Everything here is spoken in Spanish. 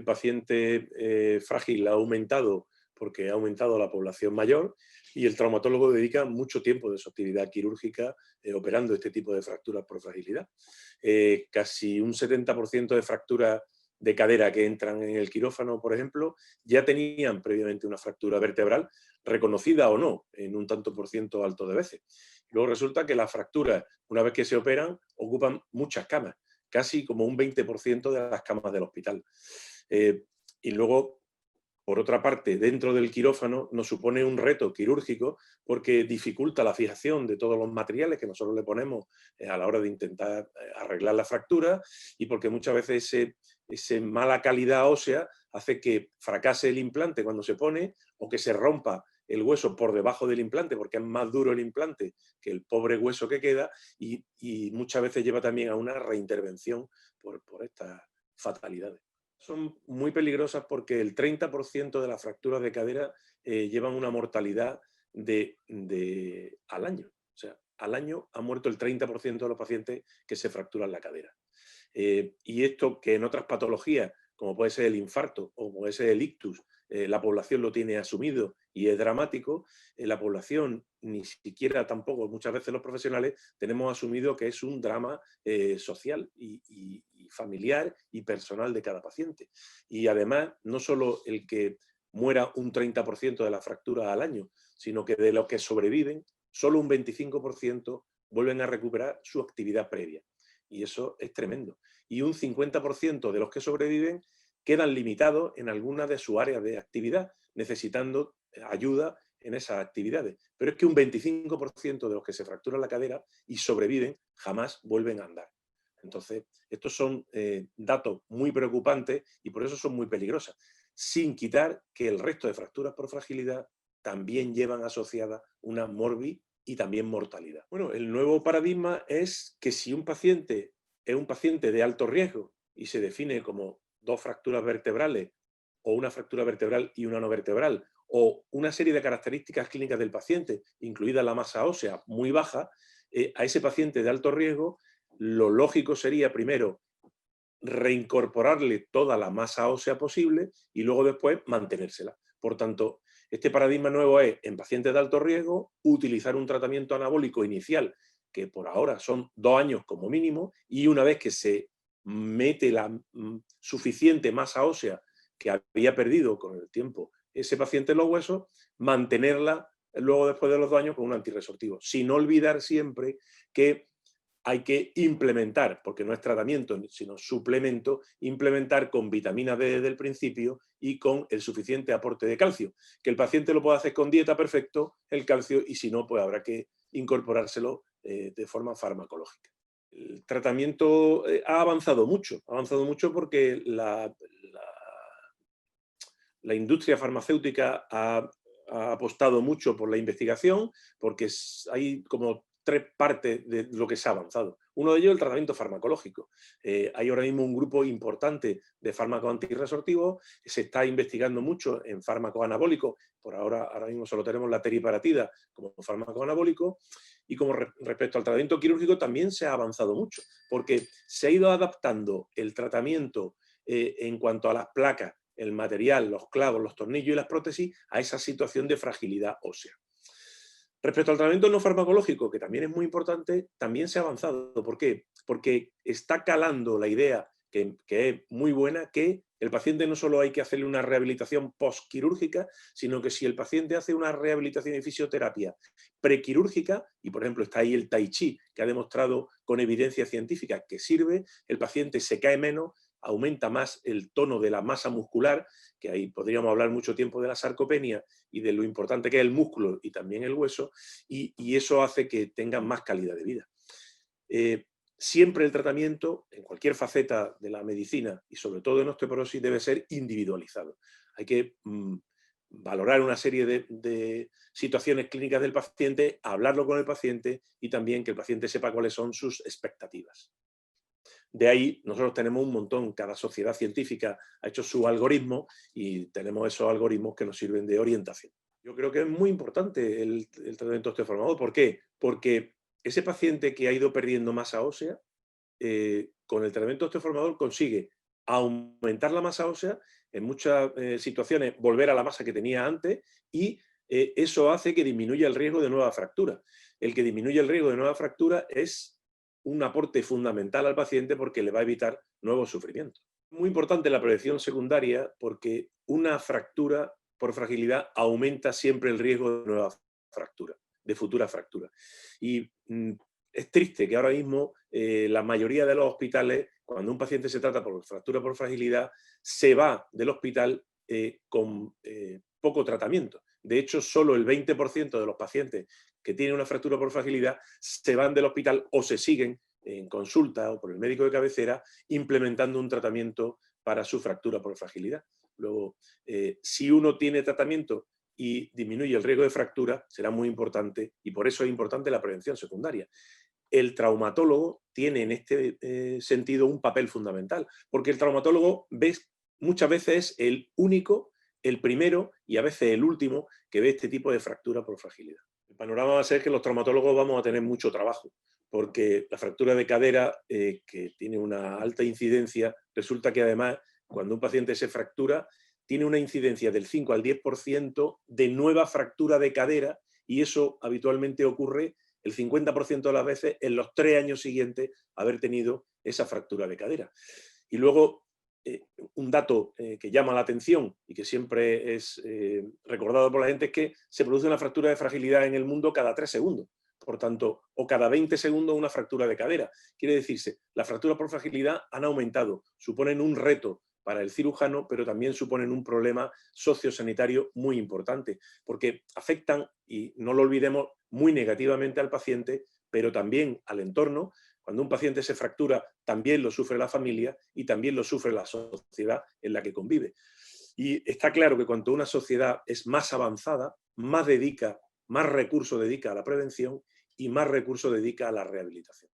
paciente frágil ha aumentado porque ha aumentado la población mayor y el traumatólogo dedica mucho tiempo de su actividad quirúrgica operando este tipo de fracturas por fragilidad. Casi un 70% de fracturas de cadera que entran en el quirófano, por ejemplo, ya tenían previamente una fractura vertebral, reconocida o no, en un tanto por ciento alto de veces. Luego resulta que las fracturas, una vez que se operan, ocupan muchas camas, casi como un 20% de las camas del hospital. Y luego, por otra parte, dentro del quirófano nos supone un reto quirúrgico porque dificulta la fijación de todos los materiales que nosotros le ponemos a la hora de intentar arreglar la fractura y porque muchas veces esa mala calidad ósea hace que fracase el implante cuando se pone o que se rompa el hueso por debajo del implante porque es más duro el implante que el pobre hueso que queda y muchas veces lleva también a una reintervención por estas fatalidades. Son muy peligrosas porque el 30% de las fracturas de cadera llevan una mortalidad al año. O sea, al año ha muerto el 30% de los pacientes que se fracturan la cadera. Y esto que en otras patologías, como puede ser el infarto o puede ser el ictus, la población lo tiene asumido y es dramático, la población, ni siquiera tampoco muchas veces los profesionales, tenemos asumido que es un drama social y familiar y personal de cada paciente. Y además, no solo el que muera un 30% de las fracturas al año, sino que de los que sobreviven, solo un 25% vuelven a recuperar su actividad previa. Y eso es tremendo. Y un 50% de los que sobreviven quedan limitados en alguna de sus áreas de actividad, necesitando ayuda en esas actividades. Pero es que un 25% de los que se fracturan la cadera y sobreviven jamás vuelven a andar. Entonces, estos son datos muy preocupantes y por eso son muy peligrosas. Sin quitar que el resto de fracturas por fragilidad también llevan asociada una morbi y también mortalidad. Bueno, el nuevo paradigma es que si un paciente es un paciente de alto riesgo y se define como 2 fracturas vertebrales o una fractura vertebral y una no vertebral o una serie de características clínicas del paciente, incluida la masa ósea muy baja, a ese paciente de alto riesgo lo lógico sería primero reincorporarle toda la masa ósea posible y luego después mantenérsela. Por tanto, este paradigma nuevo es, en pacientes de alto riesgo, utilizar un tratamiento anabólico inicial, que por ahora son 2 años como mínimo, y una vez que se mete la suficiente masa ósea que había perdido con el tiempo ese paciente en los huesos, mantenerla luego después de los 2 años con un antirresortivo. Sin olvidar siempre que hay que implementar, porque no es tratamiento, sino suplemento, implementar con vitamina D desde el principio y con el suficiente aporte de calcio. Que el paciente lo pueda hacer con dieta, perfecto, el calcio, y si no, pues habrá que incorporárselo de forma farmacológica. El tratamiento ha avanzado mucho porque la industria farmacéutica ha apostado mucho por la investigación, porque hay como 3 partes de lo que se ha avanzado. Uno de ellos es el tratamiento farmacológico. Hay ahora mismo un grupo importante de fármacos antirresortivos, se está investigando mucho en fármacos anabólicos, ahora mismo solo tenemos la teriparatida como fármaco anabólico, y como respecto al tratamiento quirúrgico también se ha avanzado mucho, porque se ha ido adaptando el tratamiento en cuanto a las placas, el material, los clavos, los tornillos y las prótesis a esa situación de fragilidad ósea. Respecto al tratamiento no farmacológico, que también es muy importante, también se ha avanzado. ¿Por qué? Porque está calando la idea, que es muy buena, que el paciente no solo hay que hacerle una rehabilitación postquirúrgica, sino que si el paciente hace una rehabilitación y fisioterapia prequirúrgica, y por ejemplo está ahí el tai chi, que ha demostrado con evidencia científica que sirve, el paciente se cae menos, aumenta más el tono de la masa muscular, que ahí podríamos hablar mucho tiempo de la sarcopenia y de lo importante que es el músculo y también el hueso, y eso hace que tengan más calidad de vida. Siempre el tratamiento, en cualquier faceta de la medicina y sobre todo en osteoporosis, debe ser individualizado. Hay que valorar una serie de situaciones clínicas del paciente, hablarlo con el paciente y también que el paciente sepa cuáles son sus expectativas. De ahí nosotros tenemos un montón, cada sociedad científica ha hecho su algoritmo y tenemos esos algoritmos que nos sirven de orientación. Yo creo que es muy importante el tratamiento osteoformador. ¿Por qué? Porque ese paciente que ha ido perdiendo masa ósea, con el tratamiento osteoformador consigue aumentar la masa ósea, en muchas situaciones volver a la masa que tenía antes, y eso hace que disminuya el riesgo de nueva fractura. El que disminuye el riesgo de nueva fractura es un aporte fundamental al paciente porque le va a evitar nuevos sufrimientos. Muy importante la prevención secundaria porque una fractura por fragilidad aumenta siempre el riesgo de nueva fractura, de futura fractura. Y es triste que ahora mismo la mayoría de los hospitales, cuando un paciente se trata por fractura por fragilidad, se va del hospital con poco tratamiento. De hecho, solo el 20% de los pacientes que tienen una fractura por fragilidad se van del hospital o se siguen en consulta o por el médico de cabecera implementando un tratamiento para su fractura por fragilidad. Luego, si uno tiene tratamiento y disminuye el riesgo de fractura, será muy importante, y por eso es importante la prevención secundaria. El traumatólogo tiene en este sentido un papel fundamental, porque el traumatólogo muchas veces es el único, el primero y a veces el último que ve este tipo de fractura por fragilidad. El panorama va a ser que los traumatólogos vamos a tener mucho trabajo, porque la fractura de cadera, que tiene una alta incidencia, resulta que además cuando un paciente se fractura, tiene una incidencia del 5 al 10% de nueva fractura de cadera, y eso habitualmente ocurre el 50% de las veces en los 3 años siguientes a haber tenido esa fractura de cadera. Y luego, un dato que llama la atención y que siempre es recordado por la gente es que se produce una fractura de fragilidad en el mundo cada 3 segundos. Por tanto, o cada 20 segundos una fractura de cadera. Quiere decirse, las fracturas por fragilidad han aumentado, suponen un reto para el cirujano, pero también suponen un problema sociosanitario muy importante, porque afectan, y no lo olvidemos, muy negativamente al paciente, pero también al entorno. Cuando un paciente se fractura, también lo sufre la familia y también lo sufre la sociedad en la que convive. Y está claro que cuanto una sociedad es más avanzada, más recursos dedica a la prevención y más recursos dedica a la rehabilitación.